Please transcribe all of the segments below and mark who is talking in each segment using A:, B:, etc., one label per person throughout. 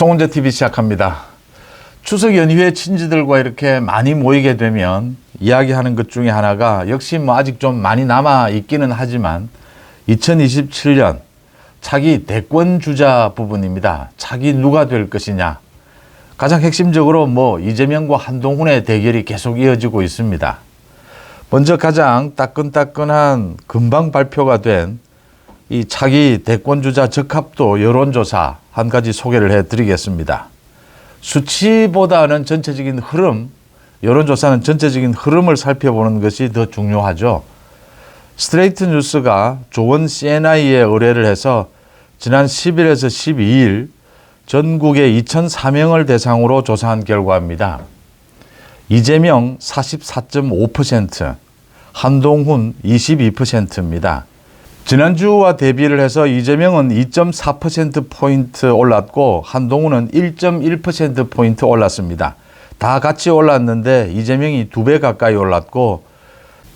A: 송은재 TV 시작합니다. 추석 연휴에 친지들과 이렇게 많이 모이게 되면 이야기하는 것 중에 하나가 역시 아직 좀 많이 남아 있기는 하지만 2027년 차기 대권 주자 부분입니다. 차기 누가 될 것이냐. 가장 핵심적으로 이재명과 한동훈의 대결이 계속 이어지고 있습니다. 먼저 가장 따끈따끈한 금방 발표가 된 이 차기 대권 주자 적합도 여론조사 한 가지 소개를 해드리겠습니다. 수치보다는 전체적인 흐름, 여론조사는 전체적인 흐름을 살펴보는 것이 더 중요하죠. 스트레이트 뉴스가 조원 CNI에 의뢰를 해서 지난 10일에서 12일 전국의 2,004명을 대상으로 조사한 결과입니다. 이재명 44.5%, 한동훈 22%입니다. 지난주와 대비를 해서 이재명은 2.4%포인트 올랐고 한동훈은 1.1%포인트 올랐습니다. 다 같이 올랐는데 이재명이 2배 가까이 올랐고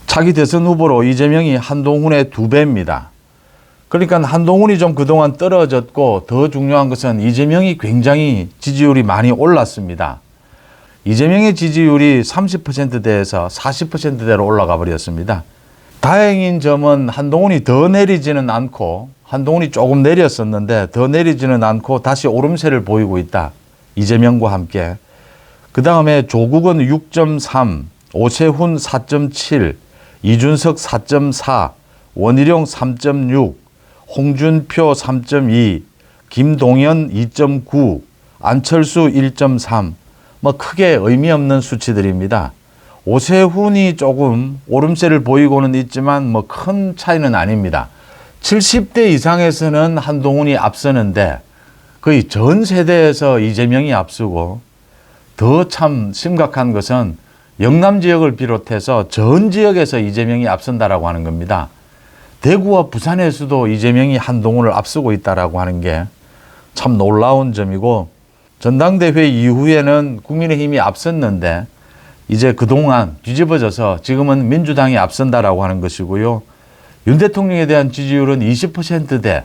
A: 차기 대선 후보로 이재명이 한동훈의 2배입니다. 그러니까 한동훈이 좀 그동안 떨어졌고 더 중요한 것은 이재명이 굉장히 지지율이 많이 올랐습니다. 이재명의 지지율이 30%대에서 40%대로 올라가 버렸습니다. 다행인 점은 한동훈이 더 내리지는 않고 한동훈이 조금 내렸었는데 더 내리지는 않고 다시 오름세를 보이고 있다. 이재명과 함께. 그 다음에 조국은 6.3, 오세훈 4.7, 이준석 4.4, 원희룡 3.6, 홍준표 3.2, 김동연 2.9, 안철수 1.3. 크게 의미 없는 수치들입니다. 오세훈이 조금 오름세를 보이고는 있지만 큰 차이는 아닙니다. 70대 이상에서는 한동훈이 앞서는데 거의 전 세대에서 이재명이 앞서고 더 참 심각한 것은 영남 지역을 비롯해서 전 지역에서 이재명이 앞선다라고 하는 겁니다. 대구와 부산에서도 이재명이 한동훈을 앞서고 있다라고 하는 게 참 놀라운 점이고 전당대회 이후에는 국민의힘이 앞섰는데 이제 그동안 뒤집어져서 지금은 민주당이 앞선다라고 하는 것이고요. 윤 대통령에 대한 지지율은 20%대,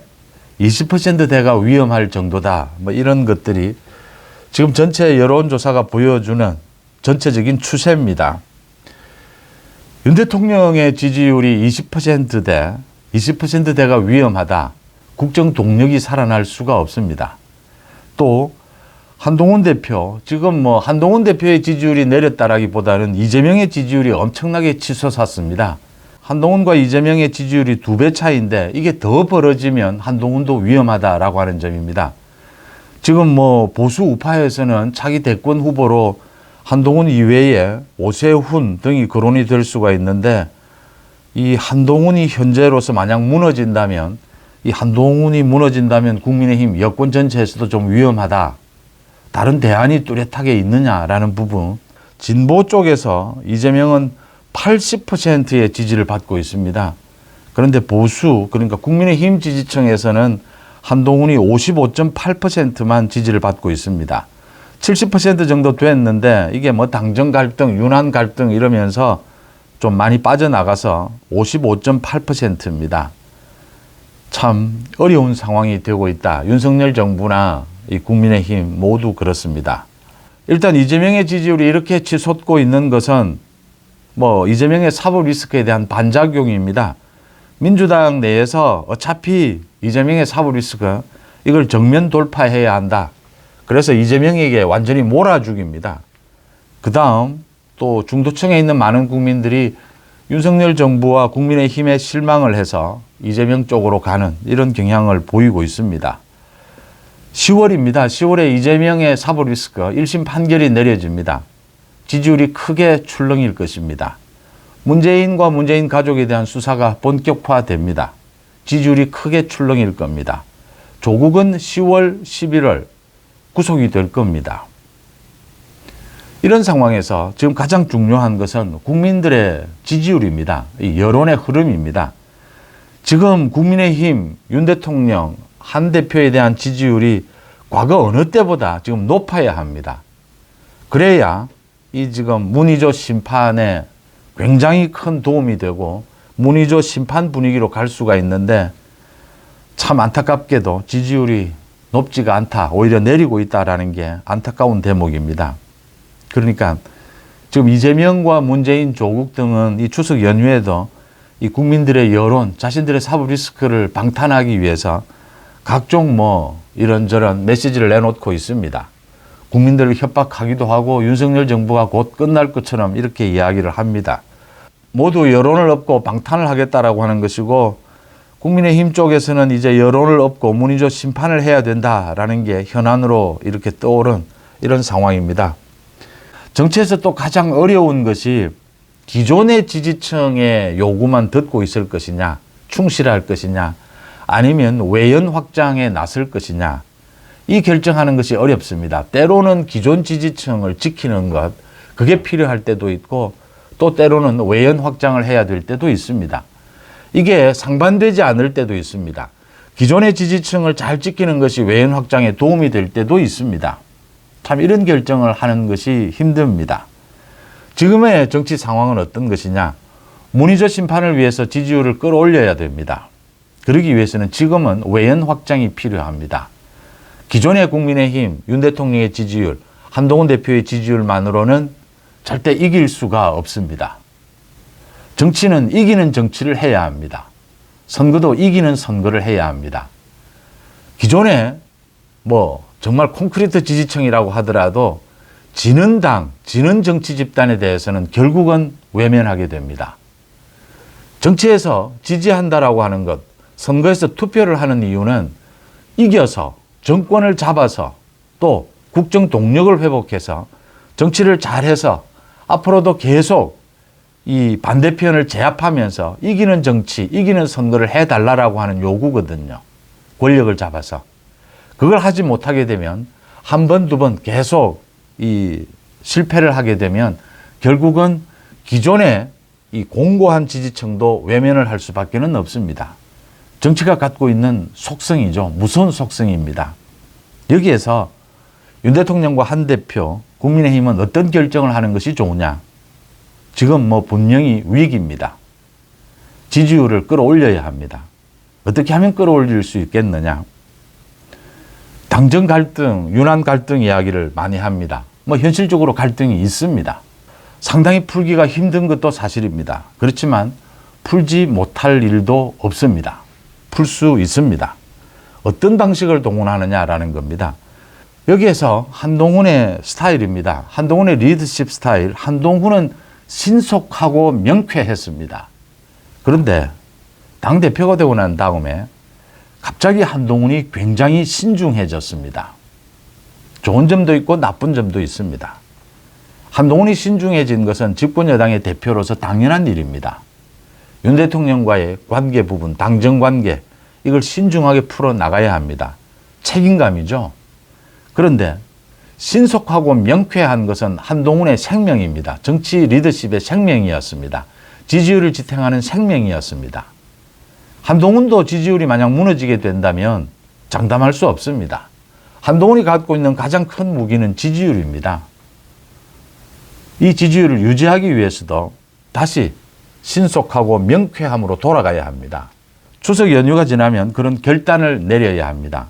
A: 20%대가 위험할 정도다. 이런 것들이 지금 전체 여론조사가 보여주는 전체적인 추세입니다. 윤 대통령의 지지율이 20%대, 20%대가 위험하다. 국정 동력이 살아날 수가 없습니다. 또 한동훈 대표, 지금 한동훈 대표의 지지율이 내렸다라기보다는 이재명의 지지율이 엄청나게 치솟았습니다. 한동훈과 이재명의 지지율이 2배 차이인데 이게 더 벌어지면 한동훈도 위험하다라고 하는 점입니다. 지금 보수 우파에서는 차기 대권 후보로 한동훈 이외에 오세훈 등이 거론이 될 수가 있는데 이 한동훈이 현재로서 만약 무너진다면 국민의힘 여권 전체에서도 좀 위험하다. 다른 대안이 뚜렷하게 있느냐라는 부분. 진보 쪽에서 이재명은 80%의 지지를 받고 있습니다. 그런데 보수, 그러니까 국민의힘 지지층에서는 한동훈이 55.8%만 지지를 받고 있습니다. 70% 정도 됐는데 이게 당정 갈등, 윤한 갈등 이러면서 좀 많이 빠져나가서 55.8%입니다. 참 어려운 상황이 되고 있다. 윤석열 정부나 이 국민의힘 모두 그렇습니다. 일단 이재명의 지지율이 이렇게 치솟고 있는 것은 이재명의 사법 리스크에 대한 반작용입니다. 민주당 내에서 어차피 이재명의 사법 리스크 이걸 정면 돌파해야 한다. 그래서 이재명에게 완전히 몰아주기입니다. 그 다음 또 중도층에 있는 많은 국민들이 윤석열 정부와 국민의힘에 실망을 해서 이재명 쪽으로 가는 이런 경향을 보이고 있습니다. 10월입니다. 10월에 이재명의 사법 리스크 1심 판결이 내려집니다. 지지율이 크게 출렁일 것입니다. 문재인과 문재인 가족에 대한 수사가 본격화됩니다. 지지율이 크게 출렁일 겁니다. 조국은 10월, 11월 구속이 될 겁니다. 이런 상황에서 지금 가장 중요한 것은 국민들의 지지율입니다. 이 여론의 흐름입니다. 지금 국민의힘 윤 대통령 한 대표에 대한 지지율이 과거 어느 때보다 지금 높아야 합니다. 그래야 이 지금 문의조 심판에 굉장히 큰 도움이 되고 문의조 심판 분위기로 갈 수가 있는데 참 안타깝게도 지지율이 높지가 않다. 오히려 내리고 있다라는 게 안타까운 대목입니다. 그러니까 지금 이재명과 문재인, 조국 등은 이 추석 연휴에도 이 국민들의 여론, 자신들의 사법 리스크를 방탄하기 위해서 각종 이런저런 메시지를 내놓고 있습니다. 국민들을 협박하기도 하고 윤석열 정부가 곧 끝날 것처럼 이렇게 이야기를 합니다. 모두 여론을 업고 방탄을 하겠다라고 하는 것이고, 국민의힘 쪽에서는 이제 여론을 업고 문의조 심판을 해야 된다라는 게 현안으로 이렇게 떠오른 이런 상황입니다. 정치에서 또 가장 어려운 것이 기존의 지지층의 요구만 듣고 있을 것이냐, 충실할 것이냐, 아니면 외연 확장에 나설 것이냐, 이 결정하는 것이 어렵습니다. 때로는 기존 지지층을 지키는 것, 그게 필요할 때도 있고, 또 때로는 외연 확장을 해야 될 때도 있습니다. 이게 상반되지 않을 때도 있습니다. 기존의 지지층을 잘 지키는 것이 외연 확장에 도움이 될 때도 있습니다. 참 이런 결정을 하는 것이 힘듭니다. 지금의 정치 상황은 어떤 것이냐? 문의조 심판을 위해서 지지율을 끌어올려야 됩니다. 그러기 위해서는 지금은 외연 확장이 필요합니다. 기존의 국민의힘, 윤 대통령의 지지율, 한동훈 대표의 지지율만으로는 절대 이길 수가 없습니다. 정치는 이기는 정치를 해야 합니다. 선거도 이기는 선거를 해야 합니다. 기존에 정말 콘크리트 지지층이라고 하더라도 지는 당, 지는 정치 집단에 대해서는 결국은 외면하게 됩니다. 정치에서 지지한다라고 하는 것, 선거에서 투표를 하는 이유는 이겨서 정권을 잡아서 또 국정 동력을 회복해서 정치를 잘해서 앞으로도 계속 이 반대편을 제압하면서 이기는 정치, 이기는 선거를 해달라고 하는 요구거든요. 권력을 잡아서. 그걸 하지 못하게 되면 한 번, 두 번 계속 이 실패를 하게 되면 결국은 기존의 이 공고한 지지층도 외면을 할 수밖에 없습니다. 정치가 갖고 있는 속성이죠. 무서운 속성입니다. 여기에서 윤 대통령과 한 대표, 국민의힘은 어떤 결정을 하는 것이 좋으냐? 지금 분명히 위기입니다. 지지율을 끌어올려야 합니다. 어떻게 하면 끌어올릴 수 있겠느냐? 당정 갈등, 윤한 갈등 이야기를 많이 합니다. 현실적으로 갈등이 있습니다. 상당히 풀기가 힘든 것도 사실입니다. 그렇지만 풀지 못할 일도 없습니다. 풀 수 있습니다. 어떤 방식을 동원하느냐라는 겁니다. 여기에서 한동훈의 스타일입니다. 한동훈의 리더십 스타일. 한동훈은 신속하고 명쾌했습니다. 그런데 당대표가 되고 난 다음에 갑자기 한동훈이 굉장히 신중해졌습니다. 좋은 점도 있고 나쁜 점도 있습니다. 한동훈이 신중해진 것은 집권 여당의 대표로서 당연한 일입니다. 윤 대통령과의 관계 부분, 당정관계, 이걸 신중하게 풀어나가야 합니다. 책임감이죠. 그런데 신속하고 명쾌한 것은 한동훈의 생명입니다. 정치 리더십의 생명이었습니다. 지지율을 지탱하는 생명이었습니다. 한동훈도 지지율이 만약 무너지게 된다면 장담할 수 없습니다. 한동훈이 갖고 있는 가장 큰 무기는 지지율입니다. 이 지지율을 유지하기 위해서도 다시 신속하고 명쾌함으로 돌아가야 합니다. 추석 연휴가 지나면 그런 결단을 내려야 합니다.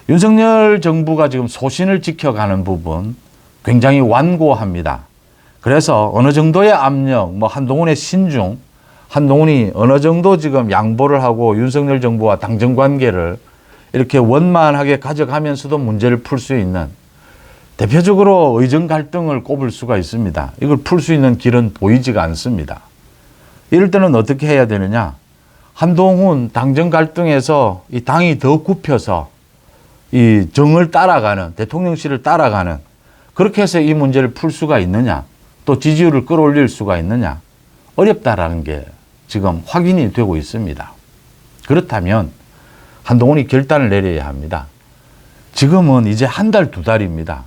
A: 윤석열 정부가 지금 소신을 지켜가는 부분 굉장히 완고합니다. 그래서 어느 정도의 압력, 한동훈의 신중, 한동훈이 어느 정도 지금 양보를 하고 윤석열 정부와 당정관계를 이렇게 원만하게 가져가면서도 문제를 풀 수 있는, 대표적으로 의정 갈등을 꼽을 수가 있습니다. 이걸 풀 수 있는 길은 보이지가 않습니다. 이럴 때는 어떻게 해야 되느냐? 한동훈 당정 갈등에서 이 당이 더 굽혀서 이 정을 따라가는, 대통령실을 따라가는, 그렇게 해서 이 문제를 풀 수가 있느냐? 또 지지율을 끌어올릴 수가 있느냐? 어렵다라는 게 지금 확인이 되고 있습니다. 그렇다면 한동훈이 결단을 내려야 합니다. 지금은 이제 한 달, 두 달입니다.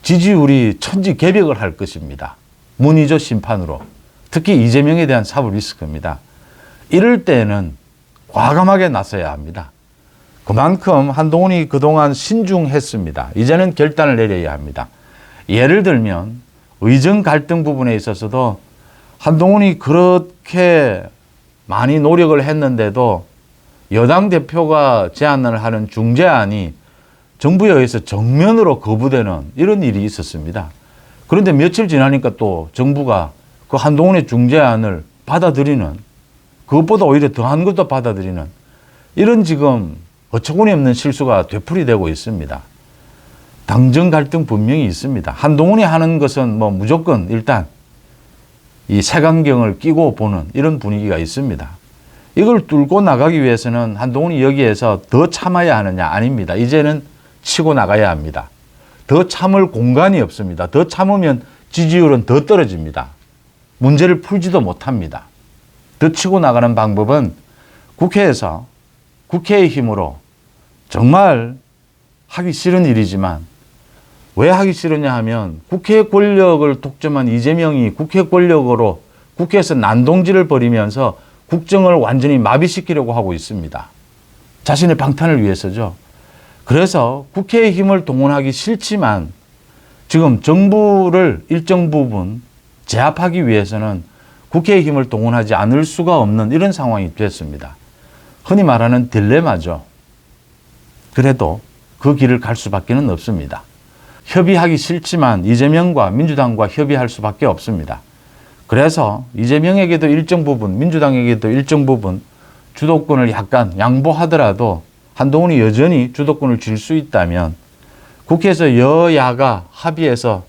A: 지지율이 천지개벽을 할 것입니다. 문의조 심판으로. 특히 이재명에 대한 사법 리스크입니다. 이럴 때는 과감하게 나서야 합니다. 그만큼 한동훈이 그동안 신중했습니다. 이제는 결단을 내려야 합니다. 예를 들면 의정 갈등 부분에 있어서도 한동훈이 그렇게 많이 노력을 했는데도 여당 대표가 제안을 하는 중재안이 정부에 의해서 정면으로 거부되는 이런 일이 있었습니다. 그런데 며칠 지나니까 또 정부가 그 한동훈의 중재안을 받아들이는, 그것보다 오히려 더한 것도 받아들이는 이런 지금 어처구니 없는 실수가 되풀이되고 있습니다. 당정 갈등 분명히 있습니다. 한동훈이 하는 것은 뭐 무조건 일단 이 색안경을 끼고 보는 이런 분위기가 있습니다. 이걸 뚫고 나가기 위해서는 한동훈이 여기에서 더 참아야 하느냐? 아닙니다. 이제는 치고 나가야 합니다. 더 참을 공간이 없습니다. 더 참으면 지지율은 더 떨어집니다. 문제를 풀지도 못합니다. 더 치고 나가는 방법은 국회에서 국회의 힘으로 정말 하기 싫은 일이지만 왜 하기 싫으냐 하면 국회 권력을 독점한 이재명이 국회 권력으로 국회에서 난동질을 벌이면서 국정을 완전히 마비시키려고 하고 있습니다. 자신의 방탄을 위해서죠. 그래서 국회의 힘을 동원하기 싫지만 지금 정부를 일정 부분 제압하기 위해서는 국회의 힘을 동원하지 않을 수가 없는 이런 상황이 됐습니다. 흔히 말하는 딜레마죠. 그래도 그 길을 갈 수밖에 없습니다. 협의하기 싫지만 이재명과 민주당과 협의할 수밖에 없습니다. 그래서 이재명에게도 일정 부분, 민주당에게도 일정 부분 주도권을 약간 양보하더라도 한동훈이 여전히 주도권을 쥘 수 있다면 국회에서 여야가 합의해서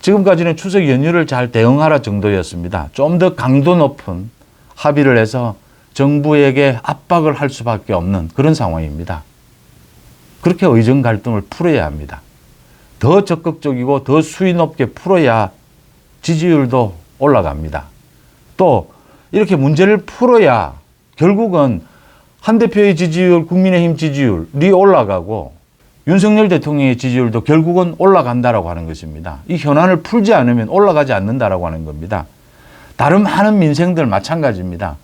A: 지금까지는 추석 연휴를 잘 대응하라 정도였습니다. 좀 더 강도 높은 합의를 해서 정부에게 압박을 할 수밖에 없는 그런 상황입니다. 그렇게 의정 갈등을 풀어야 합니다. 더 적극적이고 더 수위 높게 풀어야 지지율도 올라갑니다. 또 이렇게 문제를 풀어야 결국은 한 대표의 지지율, 국민의힘 지지율이 올라가고 윤석열 대통령의 지지율도 결국은 올라간다라고 하는 것입니다. 이 현안을 풀지 않으면 올라가지 않는다라고 하는 겁니다. 다른 많은 민생들 마찬가지입니다.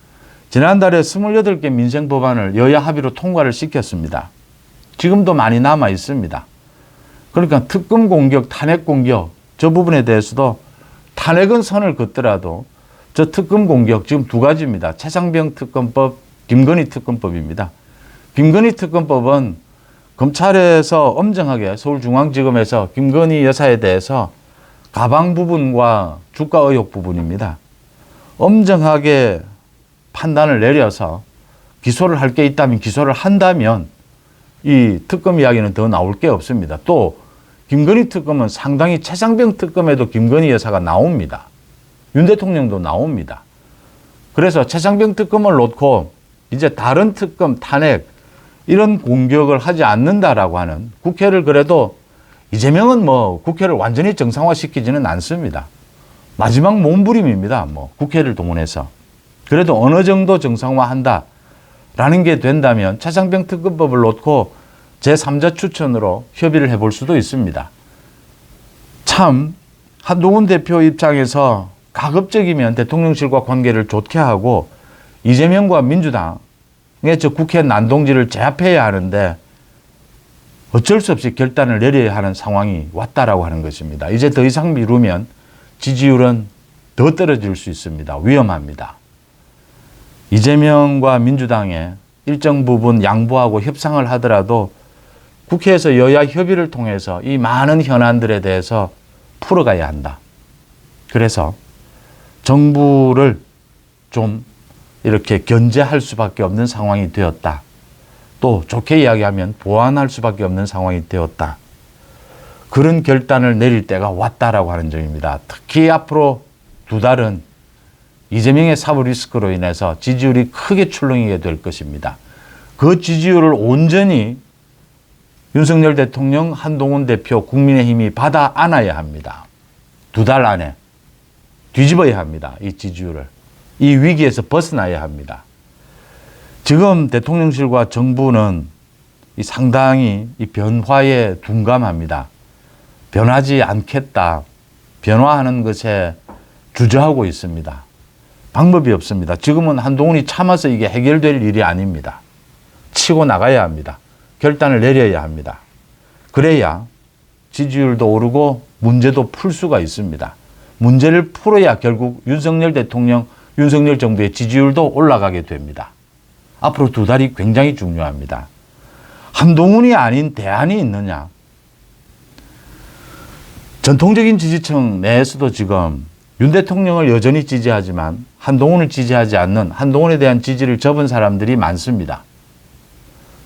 A: 지난달에 28개 민생 법안을 여야 합의로 통과를 시켰습니다. 지금도 많이 남아 있습니다. 그러니까 특검 공격, 탄핵 공격 저 부분에 대해서도 탄핵은 선을 긋더라도 저 특검 공격 지금 두 가지입니다. 최상병 특검법, 김건희 특검법입니다. 김건희 특검법은 검찰에서 엄정하게 서울중앙지검에서 김건희 여사에 대해서 가방 부분과 주가 의혹 부분입니다. 엄정하게 판단을 내려서 기소를 할 게 있다면 기소를 한다면 이 특검 이야기는 더 나올 게 없습니다. 또 김건희 특검은 상당히 최상병 특검에도 김건희 여사가 나옵니다. 윤 대통령도 나옵니다. 그래서 최상병 특검을 놓고 이제 다른 특검, 탄핵 이런 공격을 하지 않는다라고 하는 국회를 그래도 이재명은 뭐 국회를 완전히 정상화시키지는 않습니다. 마지막 몸부림입니다. 뭐 국회를 동원해서. 그래도 어느 정도 정상화한다라는 게 된다면 최상병 특검법을 놓고 제3자 추천으로 협의를 해볼 수도 있습니다. 참 한동훈 대표 입장에서 가급적이면 대통령실과 관계를 좋게 하고 이재명과 민주당의 저 국회 난동질을 제압해야 하는데 어쩔 수 없이 결단을 내려야 하는 상황이 왔다라고 하는 것입니다. 이제 더 이상 미루면 지지율은 더 떨어질 수 있습니다. 위험합니다. 이재명과 민주당에 일정 부분 양보하고 협상을 하더라도 국회에서 여야 협의를 통해서 이 많은 현안들에 대해서 풀어가야 한다. 그래서 정부를 좀 이렇게 견제할 수밖에 없는 상황이 되었다. 또 좋게 이야기하면 보완할 수밖에 없는 상황이 되었다. 그런 결단을 내릴 때가 왔다라고 하는 점입니다. 특히 앞으로 두 달은 이재명의 사법 리스크로 인해서 지지율이 크게 출렁이게 될 것입니다. 그 지지율을 온전히 윤석열 대통령, 한동훈 대표, 국민의힘이 받아 안아야 합니다. 두 달 안에 뒤집어야 합니다. 이 지지율을. 이 위기에서 벗어나야 합니다. 지금 대통령실과 정부는 상당히 이 변화에 둔감합니다. 변하지 않겠다. 변화하는 것에 주저하고 있습니다. 방법이 없습니다. 지금은 한동훈이 참아서 이게 해결될 일이 아닙니다. 치고 나가야 합니다. 결단을 내려야 합니다. 그래야 지지율도 오르고 문제도 풀 수가 있습니다. 문제를 풀어야 결국 윤석열 대통령, 윤석열 정부의 지지율도 올라가게 됩니다. 앞으로 두 달이 굉장히 중요합니다. 한동훈이 아닌 대안이 있느냐. 전통적인 지지층 내에서도 지금 윤 대통령을 여전히 지지하지만 한동훈을 지지하지 않는, 한동훈에 대한 지지를 접은 사람들이 많습니다.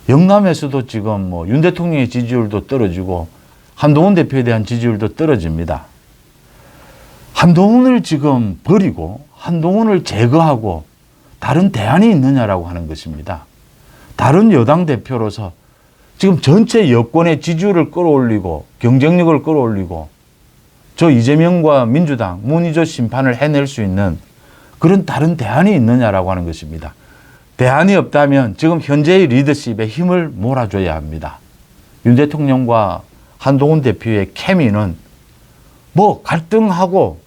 A: 영남에서도 지금 윤 대통령의 지지율도 떨어지고 한동훈 대표에 대한 지지율도 떨어집니다. 한동훈을 지금 버리고 한동훈을 제거하고 다른 대안이 있느냐라고 하는 것입니다. 다른 여당 대표로서 지금 전체 여권의 지지율을 끌어올리고 경쟁력을 끌어올리고 저 이재명과 민주당, 문희조 심판을 해낼 수 있는 그런 다른 대안이 있느냐라고 하는 것입니다. 대안이 없다면 지금 현재의 리더십에 힘을 몰아줘야 합니다. 윤 대통령과 한동훈 대표의 케미는 갈등하고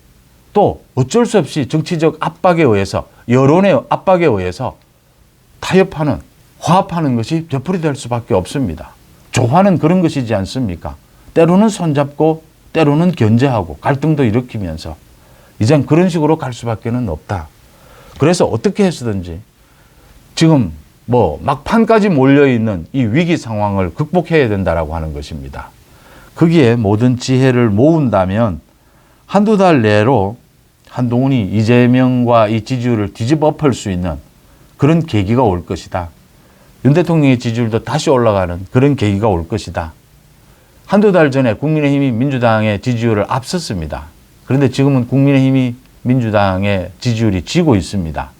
A: 또 어쩔 수 없이 정치적 압박에 의해서, 여론의 압박에 의해서 타협하는, 화합하는 것이 되풀이될 수밖에 없습니다. 조화는 그런 것이지 않습니까? 때로는 손잡고 때로는 견제하고 갈등도 일으키면서 이젠 그런 식으로 갈 수밖에 없다. 그래서 어떻게 해서든지 지금 막판까지 몰려있는 이 위기 상황을 극복해야 된다라고 하는 것입니다. 거기에 모든 지혜를 모은다면 한두 달 내로 한동훈이 이재명과 이 지지율을 뒤집어 엎을 수 있는 그런 계기가 올 것이다. 윤 대통령의 지지율도 다시 올라가는 그런 계기가 올 것이다. 한두 달 전에 국민의힘이 민주당의 지지율을 앞섰습니다. 그런데 지금은 국민의힘이 민주당의 지지율이 지고 있습니다.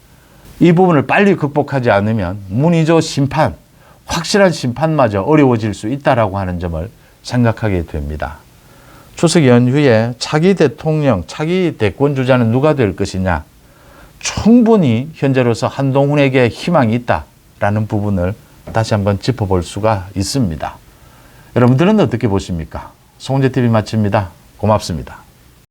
A: 이 부분을 빨리 극복하지 않으면 문희조 심판, 확실한 심판마저 어려워질 수 있다라고 하는 점을 생각하게 됩니다. 추석 연휴에 차기 대통령, 차기 대권 주자는 누가 될 것이냐. 충분히 현재로서 한동훈에게 희망이 있다라는 부분을 다시 한번 짚어볼 수가 있습니다. 여러분들은 어떻게 보십니까? 송은재TV 마칩니다. 고맙습니다.